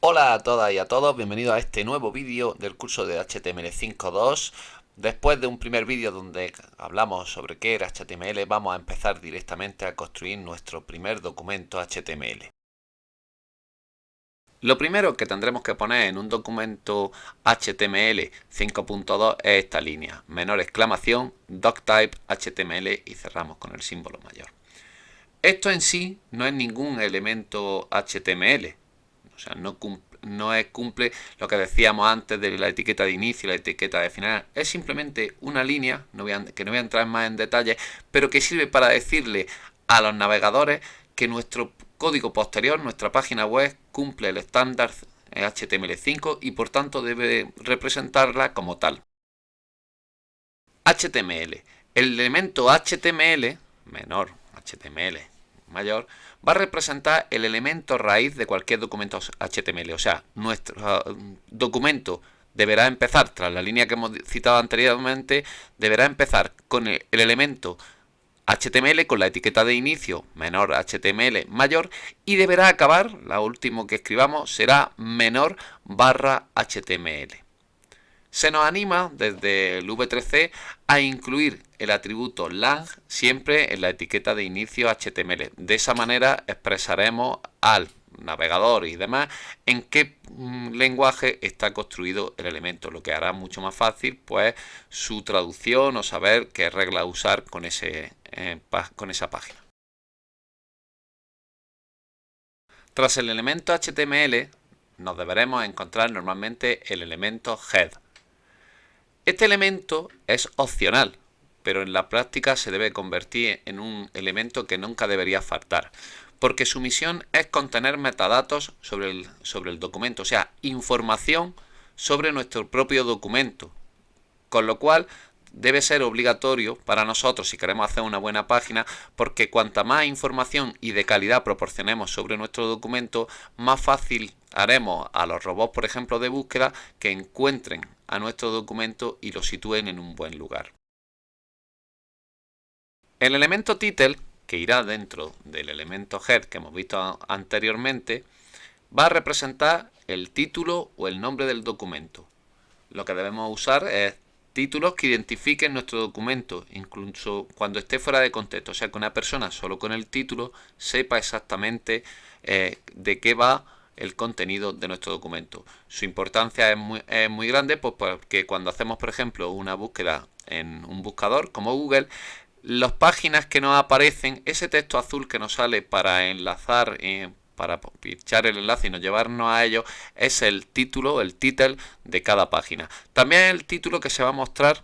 Hola a todas y a todos, bienvenidos a este nuevo vídeo del curso de HTML5.2. Después de un primer vídeo donde hablamos sobre qué era HTML, vamos a empezar directamente a construir nuestro primer documento HTML. Lo primero que tendremos que poner en un documento HTML 5.2 es esta línea, menor exclamación, doctype HTML y cerramos con el símbolo mayor. Esto en sí no es ningún elemento HTML, o sea, no cumple lo que decíamos antes de la etiqueta de inicio y la etiqueta de final. Es simplemente una línea, que no voy a entrar más en detalle, pero que sirve para decirle a los navegadores que nuestro código posterior, nuestra página web, cumple el estándar HTML5 y por tanto debe representarla como tal. HTML. El elemento HTML, menor, HTML, mayor, va a representar el elemento raíz de cualquier documento HTML. O sea, nuestro documento deberá empezar, tras la línea que hemos citado anteriormente, deberá empezar con el elemento HTML con la etiqueta de inicio menor HTML mayor y deberá acabar, la última que escribamos será menor barra HTML. Se nos anima desde el V3C a incluir el atributo lang siempre en la etiqueta de inicio HTML. De esa manera expresaremos al navegador y demás en qué lenguaje está construido el elemento, lo que hará mucho más fácil pues su traducción o saber qué regla usar con esa página. Tras el elemento HTML nos deberemos encontrar normalmente el elemento head. Este elemento es opcional, pero en la práctica se debe convertir en un elemento que nunca debería faltar, porque su misión es contener metadatos sobre el documento, o sea, información sobre nuestro propio documento, con lo cual debe ser obligatorio para nosotros si queremos hacer una buena página, porque cuanta más información y de calidad proporcionemos sobre nuestro documento, más fácil haremos a los robots, por ejemplo, de búsqueda que encuentren a nuestro documento y lo sitúen en un buen lugar. El elemento title, que irá dentro del elemento head que hemos visto anteriormente, va a representar el título o el nombre del documento. Lo que debemos usar es títulos que identifiquen nuestro documento, incluso cuando esté fuera de contexto, o sea que una persona solo con el título sepa exactamente de qué va el contenido de nuestro documento. Su importancia es muy grande, pues porque cuando hacemos, por ejemplo, una búsqueda en un buscador como Google, las páginas que nos aparecen, ese texto azul que nos sale para enlazar, para pinchar el enlace y nos llevarnos a ello, es el título, el title de cada página. También el título que se va a mostrar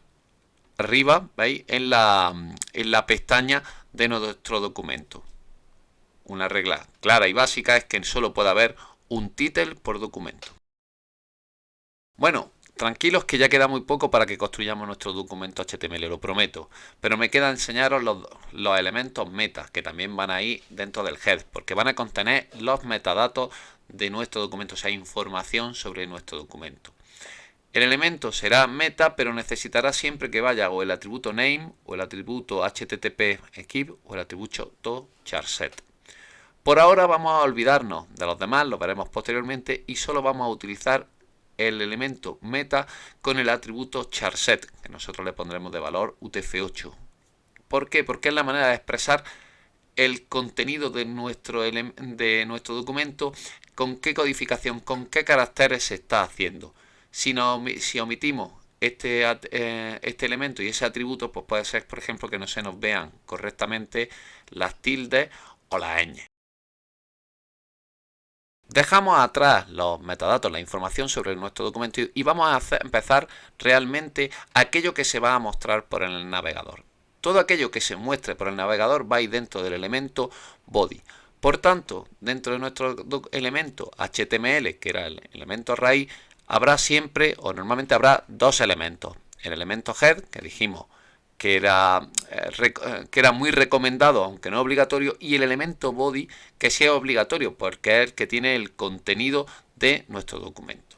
arriba, ¿veis? En la pestaña de nuestro documento. Una regla clara y básica es que solo puede haber un title por documento. Bueno, tranquilos que ya queda muy poco para que construyamos nuestro documento HTML, lo prometo. Pero me queda enseñaros los elementos meta, que también van ahí dentro del head, porque van a contener los metadatos de nuestro documento, o sea, información sobre nuestro documento. El elemento será meta, pero necesitará siempre que vaya o el atributo name, o el atributo http equip, o el atributo charset. Por ahora vamos a olvidarnos de los demás, lo veremos posteriormente, y solo vamos a utilizar el elemento meta con el atributo charset, que nosotros le pondremos de valor UTF-8. ¿Por qué? Porque es la manera de expresar el contenido de nuestro documento, con qué codificación, con qué caracteres se está haciendo. Si omitimos este elemento y ese atributo, pues puede ser, por ejemplo, que no se nos vean correctamente las tildes o las ñ. Dejamos atrás los metadatos, la información sobre nuestro documento y vamos a empezar realmente aquello que se va a mostrar por el navegador. Todo aquello que se muestre por el navegador va a ir dentro del elemento body. Por tanto, dentro de nuestro elemento HTML, que era el elemento raíz, habrá siempre o normalmente habrá dos elementos. El elemento head, que dijimos que era muy recomendado, aunque no obligatorio, y el elemento body, que sí es obligatorio, porque es el que tiene el contenido de nuestro documento.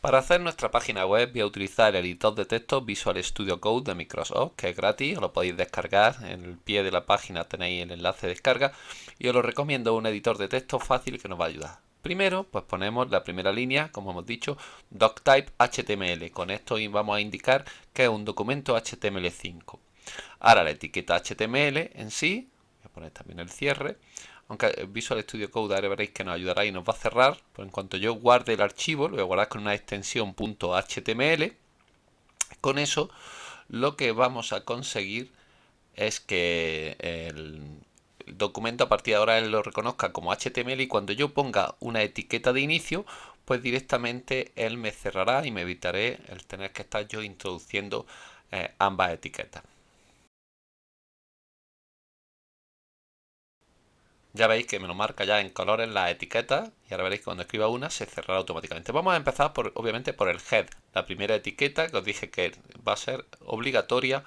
Para hacer nuestra página web voy a utilizar el editor de texto Visual Studio Code de Microsoft, que es gratis, os lo podéis descargar, en el pie de la página tenéis el enlace de descarga y os lo recomiendo, un editor de texto fácil que nos va a ayudar. Primero, pues ponemos la primera línea, como hemos dicho, doctype HTML. Con esto vamos a indicar que es un documento HTML5. Ahora la etiqueta HTML en sí, voy a poner también el cierre, aunque Visual Studio Code ahora veréis que nos ayudará y nos va a cerrar, pues en cuanto yo guarde el archivo, lo voy a guardar con una extensión .html. Con eso lo que vamos a conseguir es que el documento a partir de ahora él lo reconozca como HTML, y cuando yo ponga una etiqueta de inicio, pues directamente él me cerrará y me evitaré el tener que estar yo introduciendo ambas etiquetas. Ya veis que me lo marca ya en colores las etiquetas, y ahora veréis que cuando escriba una se cerrará automáticamente. Vamos a empezar obviamente por el head, la primera etiqueta que os dije que va a ser obligatoria,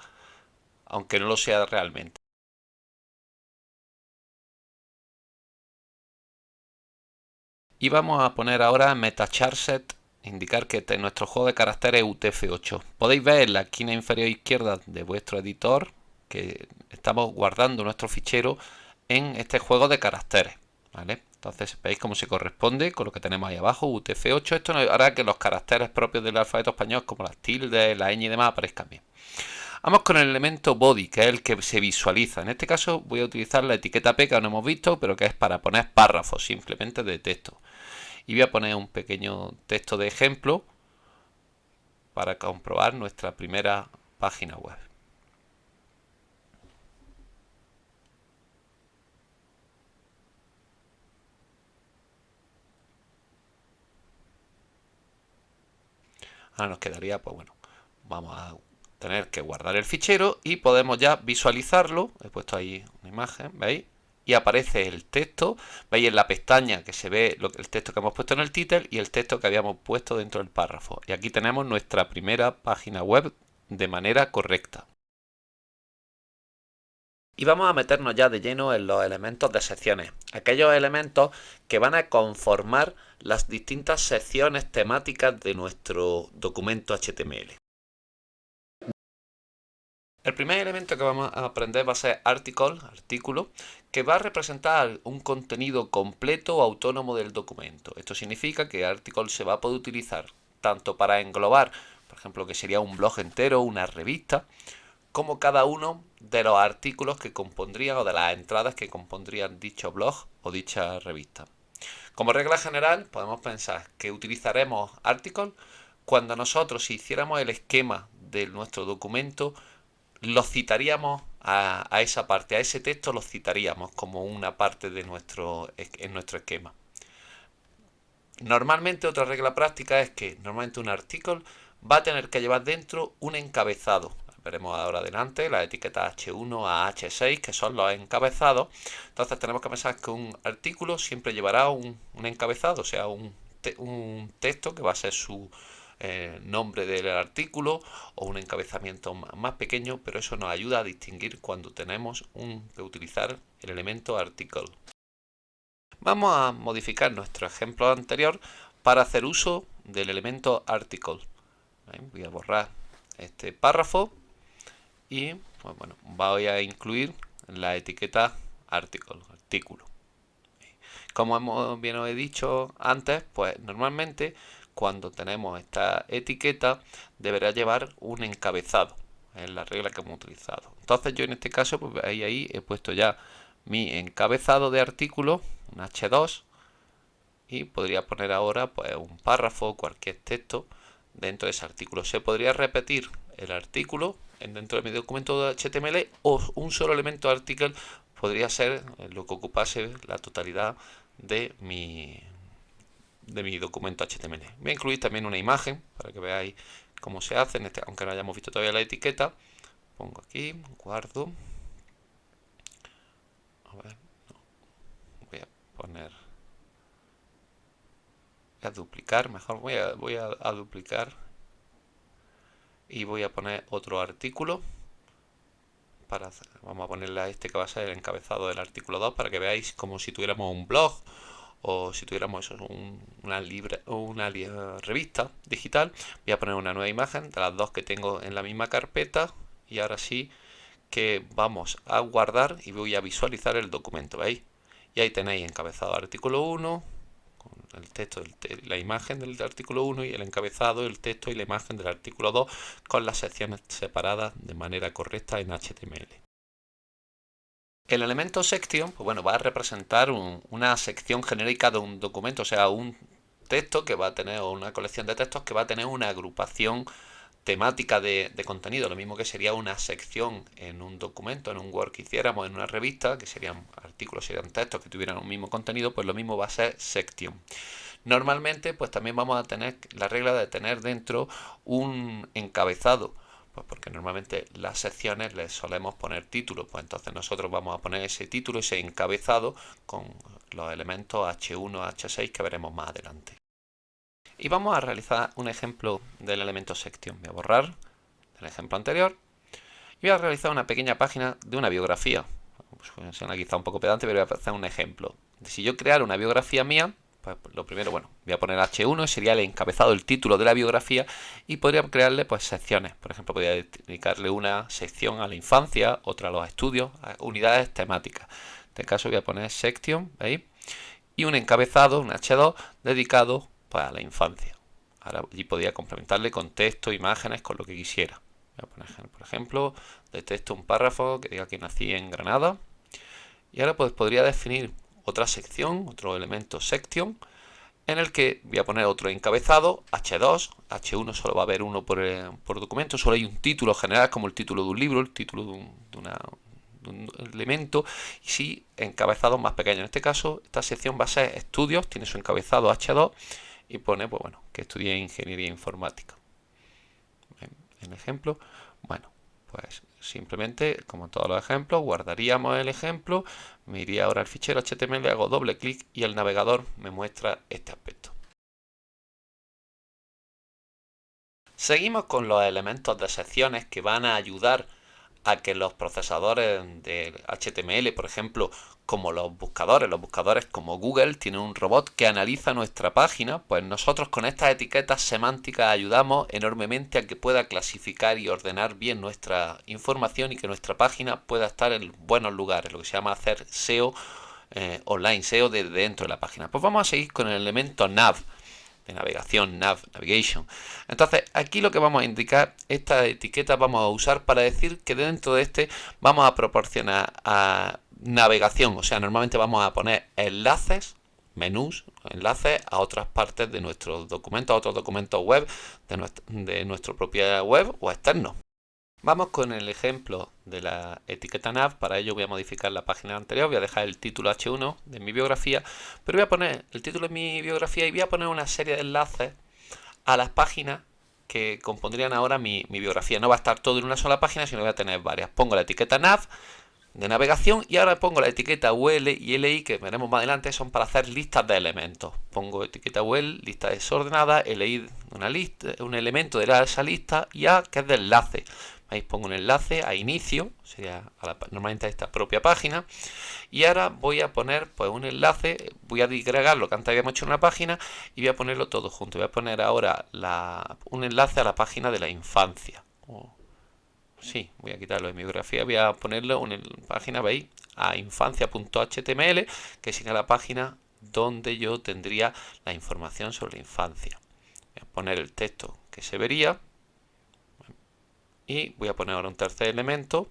aunque no lo sea realmente. Y vamos a poner ahora metacharset, indicar que nuestro juego de caracteres es UTF-8. Podéis ver en la esquina inferior izquierda de vuestro editor que estamos guardando nuestro fichero en este juego de caracteres, ¿vale? Entonces veis cómo se corresponde con lo que tenemos ahí abajo, UTF-8. Esto nos hará que los caracteres propios del alfabeto español, como las tildes, la ñ y demás, aparezcan bien. Vamos con el elemento body, que es el que se visualiza. En este caso voy a utilizar la etiqueta P que no hemos visto, pero que es para poner párrafos simplemente de texto. Y voy a poner un pequeño texto de ejemplo para comprobar nuestra primera página web. Ahora nos quedaría, pues bueno, vamos a tener que guardar el fichero y podemos ya visualizarlo. He puesto ahí una imagen, ¿veis? Y aparece el texto, veis en la pestaña que se ve el texto que hemos puesto en el título y el texto que habíamos puesto dentro del párrafo. Y aquí tenemos nuestra primera página web de manera correcta. Y vamos a meternos ya de lleno en los elementos de secciones, aquellos elementos que van a conformar las distintas secciones temáticas de nuestro documento HTML. El primer elemento que vamos a aprender va a ser artículo, que va a representar un contenido completo o autónomo del documento. Esto significa que article se va a poder utilizar tanto para englobar, por ejemplo, que sería un blog entero, una revista, como cada uno de los artículos que compondrían o de las entradas que compondrían dicho blog o dicha revista. Como regla general, podemos pensar que utilizaremos article cuando nosotros, si hiciéramos el esquema de nuestro documento, lo citaríamos a esa parte, a ese texto lo citaríamos como una parte de en nuestro esquema. Normalmente otra regla práctica es que normalmente un artículo va a tener que llevar dentro un encabezado. Veremos ahora adelante las etiquetas H1 a H6, que son los encabezados. Entonces tenemos que pensar que un artículo siempre llevará un encabezado, o sea, un texto que va a ser su nombre del artículo, o un encabezamiento más pequeño, pero eso nos ayuda a distinguir cuando tenemos que utilizar el elemento article. Vamos a modificar nuestro ejemplo anterior para hacer uso del elemento article. Voy a borrar este párrafo y pues bueno, voy a incluir la etiqueta artículo. Como bien os he dicho antes, pues normalmente cuando tenemos esta etiqueta deberá llevar un encabezado. Es la regla que hemos utilizado. Entonces yo en este caso, pues ahí he puesto ya mi encabezado de artículo, un H2, y podría poner ahora pues un párrafo, cualquier texto dentro de ese artículo. Se podría repetir el artículo dentro de mi documento de HTML, o un solo elemento article podría ser lo que ocupase la totalidad de mi documento HTML. Voy a incluir también una imagen para que veáis cómo se hace, aunque no hayamos visto todavía la etiqueta. Pongo aquí, guardo. A ver, no. Voy a poner... Voy a duplicar, mejor voy a duplicar. Y voy a poner otro artículo. Vamos a ponerle a este que va a ser el encabezado del artículo 2 para que veáis como si tuviéramos un blog o si tuviéramos una revista digital. Voy a poner una nueva imagen de las dos que tengo en la misma carpeta, y ahora sí que vamos a guardar y voy a visualizar el documento, ¿veis? Y ahí tenéis encabezado artículo 1 con el texto, la imagen del artículo 1 y el encabezado, el texto y la imagen del artículo 2 con las secciones separadas de manera correcta en HTML. El elemento section, pues bueno, va a representar una sección genérica de un documento, o sea, un texto que va a tener, o una colección de textos que va a tener una agrupación temática de contenido, lo mismo que sería una sección en un documento, en un Word que hiciéramos, en una revista, que serían artículos, serían textos que tuvieran un mismo contenido, pues lo mismo va a ser section. Normalmente, pues también vamos a tener la regla de tener dentro un encabezado, pues porque normalmente las secciones les solemos poner títulos, pues entonces nosotros vamos a poner ese título, ese encabezado con los elementos H1, H6 que veremos más adelante. Y vamos a realizar un ejemplo del elemento section. Voy a borrar el ejemplo anterior y voy a realizar una pequeña página de una biografía. Pues suena quizá un poco pedante, pero voy a hacer un ejemplo. Si yo creara una biografía mía, pues lo primero, bueno, voy a poner H1, sería el encabezado, el título de la biografía, y podría crearle pues secciones. Por ejemplo, podría dedicarle una sección a la infancia, otra a los estudios, a unidades temáticas. En este caso voy a poner section, ¿veis? Y un encabezado, un H2, dedicado pues, a la infancia. Ahora allí podría complementarle con texto, imágenes, con lo que quisiera. Voy a poner, por ejemplo, de texto un párrafo que diga que nací en Granada. Y ahora pues podría definir otra sección, otro elemento section, en el que voy a poner otro encabezado, H2, H1 solo va a haber uno por documento, solo hay un título general como el título de un libro, el título de un elemento, y sí encabezados más pequeños. En este caso, esta sección va a ser estudios, tiene su encabezado H2 y pone, pues bueno, que estudié ingeniería informática. En ejemplo, bueno, pues simplemente, como en todos los ejemplos, guardaríamos el ejemplo, me iría ahora al fichero HTML, hago doble clic y el navegador me muestra este aspecto. Seguimos con los elementos de secciones que van a ayudar a que los procesadores de HTML, por ejemplo, como los buscadores como Google, tienen un robot que analiza nuestra página, pues nosotros con estas etiquetas semánticas ayudamos enormemente a que pueda clasificar y ordenar bien nuestra información y que nuestra página pueda estar en buenos lugares, lo que se llama hacer SEO online, SEO desde dentro de la página. Pues vamos a seguir con el elemento nav, de navegación, navigation. Entonces, aquí lo que vamos a indicar, esta etiqueta vamos a usar para decir que dentro de este vamos a proporcionar a navegación, o sea, normalmente vamos a poner enlaces, menús, enlaces a otras partes de nuestros documentos, a otros documentos web, de nuestra propia web o externos. Vamos con el ejemplo de la etiqueta nav. Para ello voy a modificar la página anterior, voy a dejar el título H1 de mi biografía, pero voy a poner el título de mi biografía y voy a poner una serie de enlaces a las páginas que compondrían ahora mi biografía. No va a estar todo en una sola página, sino voy a tener varias. Pongo la etiqueta nav de navegación y ahora pongo la etiqueta UL y LI, que veremos más adelante, son para hacer listas de elementos. Pongo etiqueta UL, lista desordenada, LI una lista, un elemento de esa lista y A, que es de enlace. Ahí pongo un enlace a inicio, sería normalmente a esta propia página, y ahora voy a poner pues un enlace, voy a disgregar lo que antes habíamos hecho en una página y voy a ponerlo todo junto. Voy a poner ahora un enlace a la página de la infancia. Sí, voy a quitarlo de mi biografía, voy a ponerlo en la página, veis, a infancia.html, que sería la página donde yo tendría la información sobre la infancia. Voy a poner el texto que se vería. Y voy a poner ahora un tercer elemento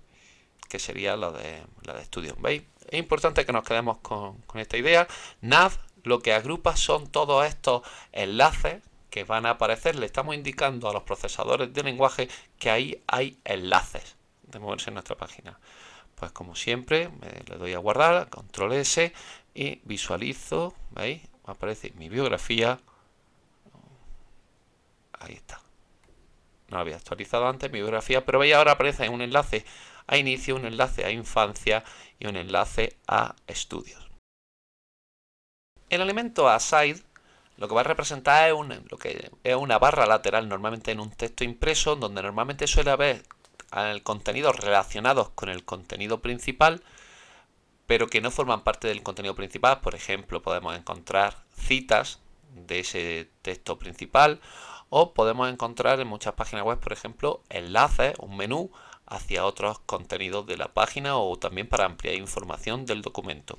que sería la de estudio. ¿Veis? Es importante que nos quedemos con esta idea. Nav lo que agrupa son todos estos enlaces que van a aparecer. Le estamos indicando a los procesadores de lenguaje que ahí hay enlaces de moverse en nuestra página. Pues como siempre, le doy a guardar, control S y visualizo. ¿Veis? Aparece mi biografía. Ahí está. No lo había actualizado antes mi biografía, pero veis ahora aparece un enlace a inicio, un enlace a infancia y un enlace a estudios. El elemento aside lo que va a representar es una barra lateral normalmente en un texto impreso, donde normalmente suele haber contenidos relacionados con el contenido principal, pero que no forman parte del contenido principal. Por ejemplo, podemos encontrar citas de ese texto principal, o podemos encontrar en muchas páginas web, por ejemplo, enlaces, un menú hacia otros contenidos de la página o también para ampliar información del documento.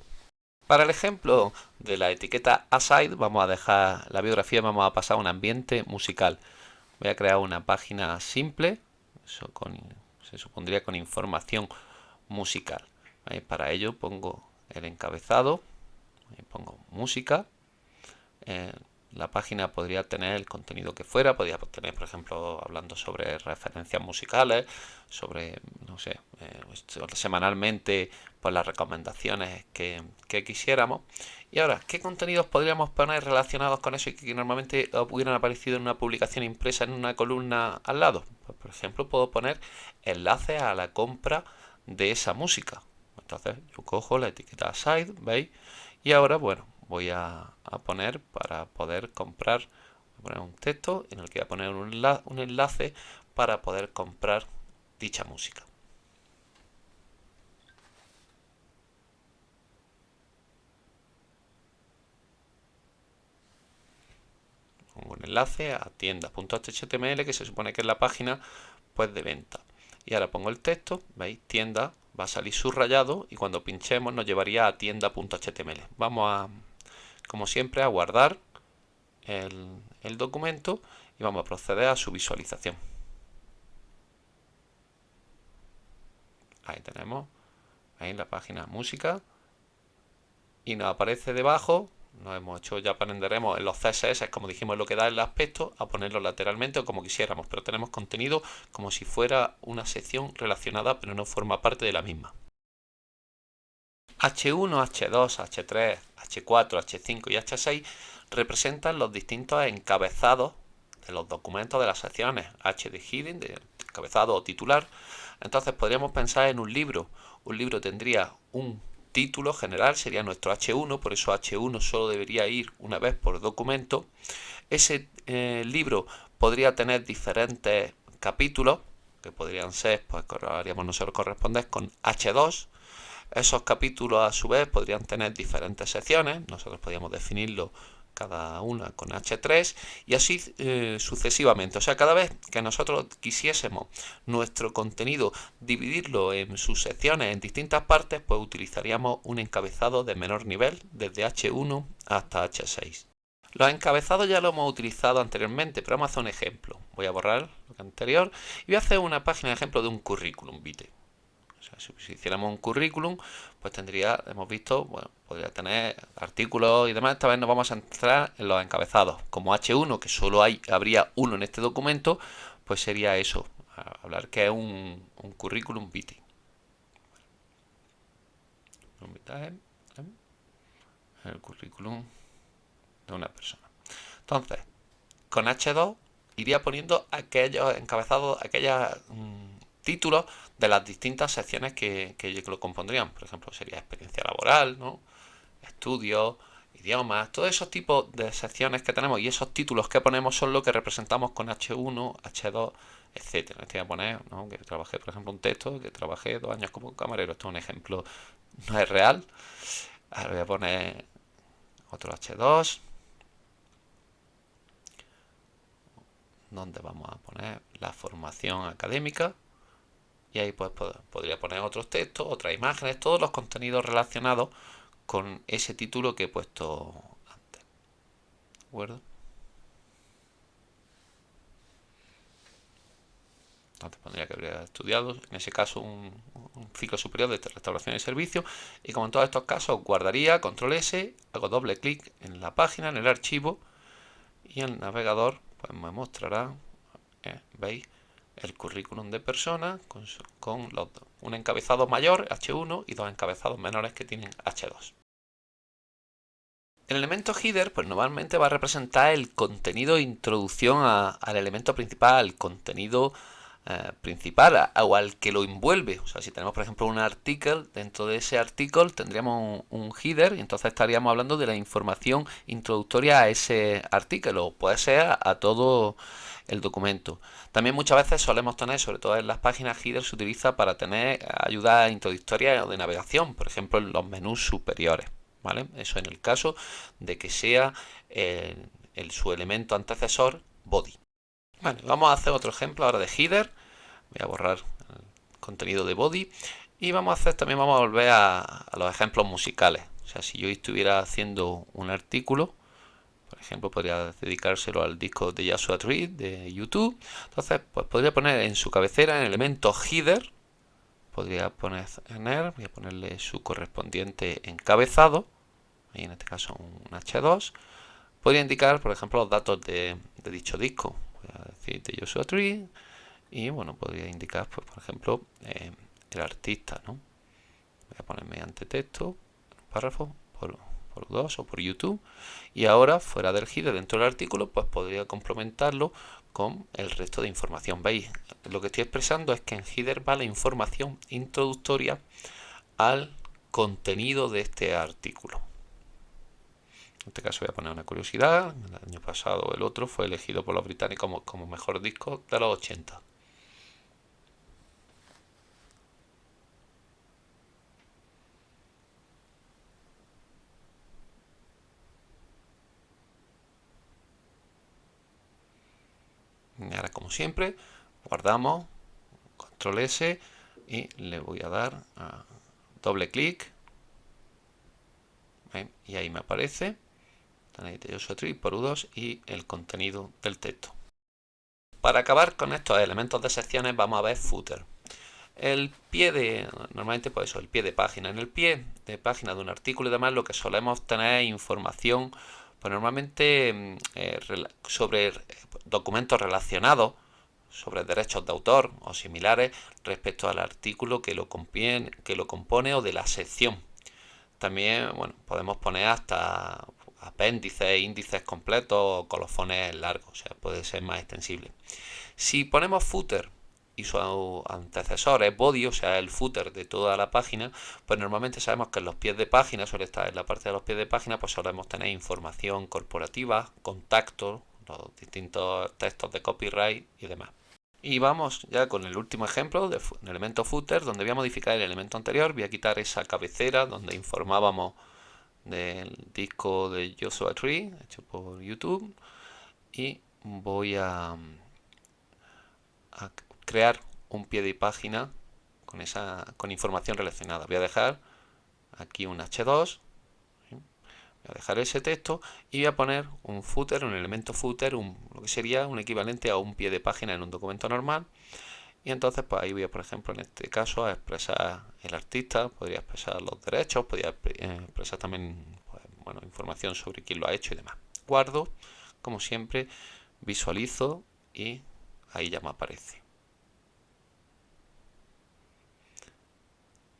Para el ejemplo de la etiqueta aside vamos a dejar la biografía y vamos a pasar a un ambiente musical. Voy a crear una página simple, se supondría con información musical. Para ello pongo el encabezado, pongo música. La página podría tener el contenido que fuera, podría tener, por ejemplo, hablando sobre referencias musicales, sobre, no sé, semanalmente, pues las recomendaciones que quisiéramos. Y ahora, ¿qué contenidos podríamos poner relacionados con eso y que normalmente hubieran aparecido en una publicación impresa en una columna al lado? Pues, por ejemplo, puedo poner enlaces a la compra de esa música. Entonces, yo cojo la etiqueta site, ¿veis? Y ahora, bueno, voy a poner para poder comprar, voy a poner un texto en el que voy a poner un enlace para poder comprar dicha música. Pongo un enlace a tienda.html que se supone que es la página pues de venta. Y ahora pongo el texto, veis, tienda, va a salir subrayado y cuando pinchemos nos llevaría a tienda.html. Vamos a, como siempre, a guardar el documento y vamos a proceder a su visualización. Ahí tenemos, ahí la página música y nos aparece debajo, nos hemos hecho, ya aprenderemos en los CSS, como dijimos, lo que da el aspecto, a ponerlo lateralmente o como quisiéramos, pero tenemos contenido como si fuera una sección relacionada, pero no forma parte de la misma. H1, H2, H3, H4, H5 y H6 representan los distintos encabezados de los documentos de las secciones. H de heading, de encabezado o titular. Entonces podríamos pensar en un libro. Un libro tendría un título general, sería nuestro H1, por eso H1 solo debería ir una vez por documento. Ese libro podría tener diferentes capítulos, que podrían ser, pues haríamos nosotros corresponder con H2. Esos capítulos a su vez podrían tener diferentes secciones, nosotros podríamos definirlo cada una con H3 y así sucesivamente. O sea, cada vez que nosotros quisiésemos nuestro contenido dividirlo en sus secciones en distintas partes, pues utilizaríamos un encabezado de menor nivel, desde H1 hasta H6. Los encabezados ya lo hemos utilizado anteriormente, pero vamos a hacer un ejemplo. Voy a borrar lo anterior y voy a hacer una página de ejemplo de un currículum vitae. O sea, si hiciéramos un currículum, pues tendría, hemos visto, bueno, podría tener artículos y demás. Esta vez nos vamos a centrar en los encabezados. Como H1, que solo habría uno en este documento, pues sería eso, hablar que es un currículum vitae. El currículum de una persona. Entonces, con H2 iría poniendo aquellos encabezados, aquellos títulos de las distintas secciones que lo compondrían. Por ejemplo, sería experiencia laboral, ¿no? Estudios, idiomas, todos esos tipos de secciones que tenemos y esos títulos que ponemos son lo que representamos con H1, H2, etcétera. Este voy a poner, ¿no?, que trabajé, por ejemplo, un texto, que trabajé 2 años como camarero. Esto es un ejemplo, no es real. Ahora voy a poner otro H2, donde vamos a poner la formación académica. Y ahí pues podría poner otros textos, otras imágenes, todos los contenidos relacionados con ese título que he puesto antes. ¿De acuerdo? Entonces pondría que habría estudiado, en ese caso, un ciclo superior de restauración y servicio. Y como en todos estos casos, guardaría, control S, hago doble clic en la página, en el archivo, y el navegador pues me mostrará, ¿veis?, el currículum de persona con un encabezado mayor, H1, y 2 encabezados menores que tienen H2. El elemento header pues normalmente va a representar el contenido de introducción al elemento principal, al contenido principal o al que lo envuelve. O sea, si tenemos por ejemplo un artículo, dentro de ese artículo tendríamos un header y entonces estaríamos hablando de la información introductoria a ese artículo, o puede ser a todo el documento. También muchas veces solemos tener, sobre todo en las páginas, header se utiliza para tener ayuda introductoria de navegación, por ejemplo en los menús superiores, ¿vale? Eso en el caso de que sea su elemento antecesor body. Bueno, vamos a hacer otro ejemplo ahora de header. Voy a borrar el contenido de body y vamos a hacer, también vamos a volver a los ejemplos musicales. O sea, si yo estuviera haciendo un artículo, por ejemplo, podría dedicárselo al disco de Joshua Tree de YouTube. Entonces, pues podría poner en su cabecera, en el elemento header, podría poner, voy a ponerle su correspondiente encabezado, y en este caso un H2. Podría indicar, por ejemplo, los datos de dicho disco. Voy a decir de Joshua Tree. Y bueno, podría indicar, pues, por ejemplo, el artista, ¿no? Voy a poner mediante texto, párrafo, por U2 o por YouTube. Y ahora, fuera del header, dentro del artículo, pues podría complementarlo con el resto de información. ¿Veis? Lo que estoy expresando es que en header va la información introductoria al contenido de este artículo. En este caso voy a poner una curiosidad. El año pasado el otro fue elegido por los británicos como mejor disco de los 80. Y ahora, como siempre, guardamos, control S, y le voy a dar a doble clic. ¿Ven? Y ahí me aparece tenéis de Joshua Tree por U2 y el contenido del texto. Para acabar con estos elementos de secciones vamos a ver footer. El pie de, normalmente pues eso, el pie de página. En el pie de página de un artículo y demás lo que solemos tener es información, pues normalmente sobre documentos relacionados, sobre derechos de autor o similares respecto al artículo que lo compone o de la sección. También, bueno, podemos poner hasta apéndices, índices completos o colofones largos, o sea, puede ser más extensible. Si ponemos footer y su antecesor es body, o sea, el footer de toda la página, pues normalmente sabemos que en los pies de página, suele estar en la parte de los pies de página, pues solemos tener información corporativa, contactos, los distintos textos de copyright y demás. Y vamos ya con el último ejemplo de elemento footer, donde voy a modificar el elemento anterior. Voy a quitar esa cabecera donde informábamos del disco de Joshua Tree, hecho por YouTube, y voy a crear un pie de página con información relacionada. Voy a dejar aquí un H2, voy a dejar ese texto y voy a poner un footer, un elemento footer, lo que sería un equivalente a un pie de página en un documento normal. Y entonces pues ahí voy a, por ejemplo, en este caso, a expresar el artista, podría expresar los derechos, podría expresar también pues, bueno, información sobre quién lo ha hecho y demás. Guardo, como siempre, visualizo y ahí ya me aparece.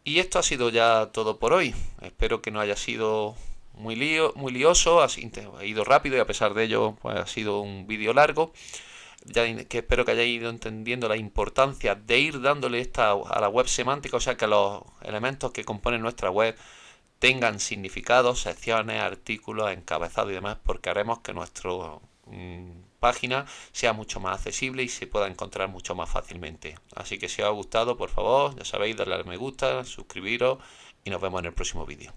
Y esto ha sido ya todo por hoy. Espero que no haya sido muy lioso, ha ido rápido y a pesar de ello pues, ha sido un vídeo largo. Ya que espero que hayáis ido entendiendo la importancia de ir dándole a la web semántica, o sea que los elementos que componen nuestra web tengan significados, secciones, artículos, encabezados y demás, porque haremos que nuestra página sea mucho más accesible y se pueda encontrar mucho más fácilmente. Así que si os ha gustado, por favor, ya sabéis, darle al me gusta, suscribiros y nos vemos en el próximo vídeo.